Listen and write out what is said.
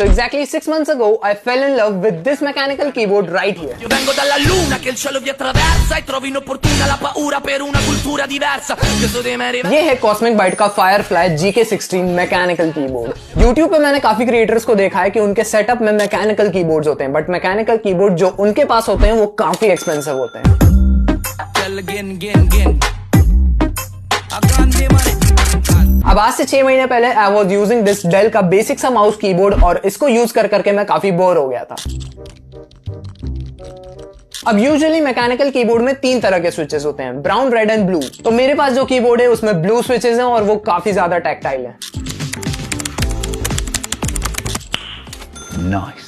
So exactly 6 months ago, I fell in love with this mechanical keyboard right here. Io vengo dalla luna che il cielo vi attraversa e trovo inopportuna la paura per una cultura diversa. ये है Cosmic Byte का Firefly GK16 mechanical keyboard. YouTube पे मैंने काफी creators को देखा है कि उनके सेटअप में मैकेनिकल कीबोर्ड्स होते हैं, बट मैकेनिकल कीबोर्ड जो उनके पास होते हैं वो काफी एक्सपेंसिव होते हैं। अब आज से 6 महीने पहले I was using this Dell का बेसिक सा माउस कीबोर्ड और इसको यूज कर करके मैं काफी बोर हो गया था। अब यूजुअली मैकेनिकल कीबोर्ड में 3 तरह के स्विचेस होते हैं, ब्राउन, रेड एंड ब्लू। तो मेरे पास जो कीबोर्ड है उसमें ब्लू स्विचेस हैं और वो काफी ज्यादा टैक्टाइल है। Nice.